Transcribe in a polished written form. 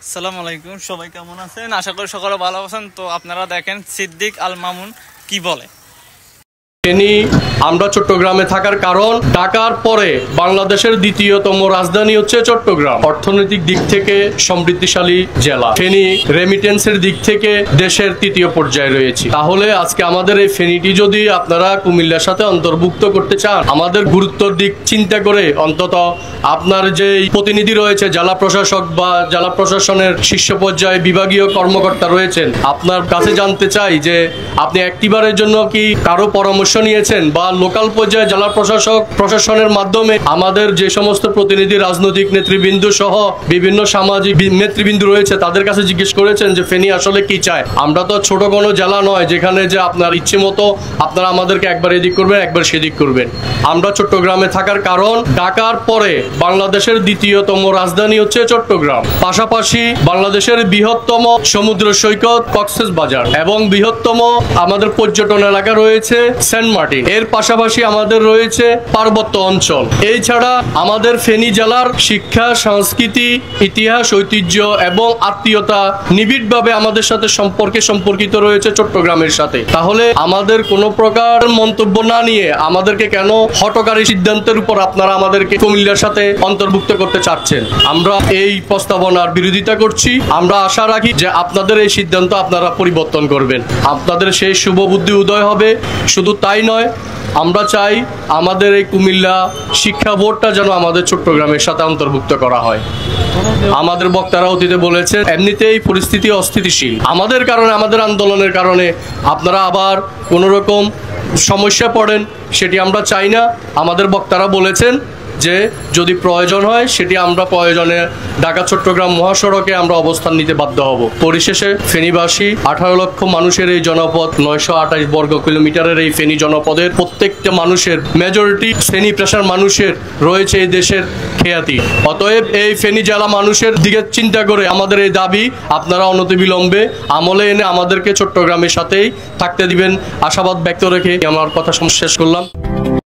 আসসালামু আলাইকুম, সবাই কেমন আছেন? আশা করি সকলে ভালো আছেন। তো আপনারা দেখেন সিদ্দিক আল মামুন কি বলে। আমরা চট্টগ্রামে থাকার কারণ ঢাকার পরে বাংলাদেশের দ্বিতীয়তম রাজধানী হচ্ছে চট্টগ্রাম। অর্থনৈতিক দিক থেকে সমৃদ্ধিশালী জেলা। ফেনী রেমিটেন্সের দিক থেকে দেশের তৃতীয় পর্যায়ে রয়েছে। তাহলে আজকে আমাদের এই ফেনীটি যদি আপনারা কুমিল্লার সাথে অন্তর্ভুক্ত করতে চান, আমাদের গুরুত্বর দিক চিন্তা করে অন্তত আপনার যে প্রতিনিধি রয়েছে জেলা প্রশাসক বা জেলা প্রশাসনের শীর্ষ পর্যায়ে বিভাগীয় কর্মকর্তা রয়েছেন, আপনার কাছে জানতে চাই যে আপনি একটিবারের জন্য কি কারো পরামর্শ নিয়েছেন বা লোকাল পর্যায়ে জেলা প্রশাসনের মাধ্যমে আমাদের যে সমস্ত প্রতিনিধি রাজনৈতিক নেতৃবৃন্দ সহ বিভিন্ন সামাজিক নেতৃবৃন্দ রয়েছে তাদের কাছে জিজ্ঞেস করেছেন যে ফেনী আসলে কি চায়? আমরা তো ছোট কোনো জেলা নয় যেখানে যে আপনার ইচ্ছে মতো আপনারা আমাদেরকে একবার এদিক করবেন একবার সেদিক করবেন। আমরা চট্টগ্রামে থাকার কারণ ঢাকার পরে বাংলাদেশের দ্বিতীয়তম রাজধানী হচ্ছে চট্টগ্রাম। পাশাপাশি বাংলাদেশের বৃহত্তম সমুদ্র সৈকত কক্সবাজার এবং বৃহত্তম আমাদের পর্যটন এলাকা রয়েছে সেন্ট মার্টিন। এর পাশাপাশি আমাদের রয়েছে পার্বত্য অঞ্চল। এই ছাড়া আমাদের ফেনী জেলার শিক্ষা, সংস্কৃতি, ইতিহাস, ঐতিহ্য এবং আত্মীয়তা নিবিড়ভাবে আমাদের সাথে সম্পর্কিত রয়েছে চট্টগ্রামের সাথে। তাহলে আমাদের কোনো প্রকার মন্তব্য না নিয়ে আমাদেরকে কেন হঠকারী সিদ্ধান্তের উপর আপনারা আমাদেরকে কুমিল্লার সাথে অন্তর্ভুক্ত করতে চাচ্ছেন? আমরা এই প্রস্তাবনার বিরোধিতা করছি। আমরা আশা রাখি যে আপনাদের এই সিদ্ধান্ত আপনারা পরিবর্তন করবেন, আপনাদের সেই শুভ বুদ্ধি উদয় হবে। শুধু তাই নয়, আমরা চাই আমাদের এই কুমিল্লা শিক্ষা বোর্ডটা যেন আমাদের চট্টগ্রামের সাথে অন্তর্ভুক্ত করা হয়। আমাদের বক্তারা অতীতে বলেছে এমনিতেই পরিস্থিতি অস্থিতিশীল, আমাদের কারণে, আমাদের আন্দোলনের কারণে আপনারা আবার কোনো রকম সমস্যা পড়েন, সেটি আমরা চাই না। আমাদের বক্তারা বলেছেন যে যদি প্রয়োজন হয় সেটি আমরা প্রয়োজনে ঢাকা চট্টগ্রাম মহাসড়কে আমরা অবস্থান নিতে বাধ্য হব। পরিশেষে ফেনীবাসী 18 লক্ষ মানুষের এই জনপদ, 928 বর্গ কিলোমিটারের এই ফেনী জনপদের প্রত্যেকটা মানুষের মেজরিটি ফেনী পেশার মানুষের রয়েছে এই দেশের খ্যাতি। অতএব এই ফেনী জেলা মানুষের দিকে চিন্তা করে আমাদের এই দাবি আপনারা অনতিবিলম্বে আমলে এনে আমাদেরকে চট্টগ্রামের সাথেই থাকতে দিবেন আশাবাদ ব্যক্ত রেখে আমার কথা শেষ করলাম।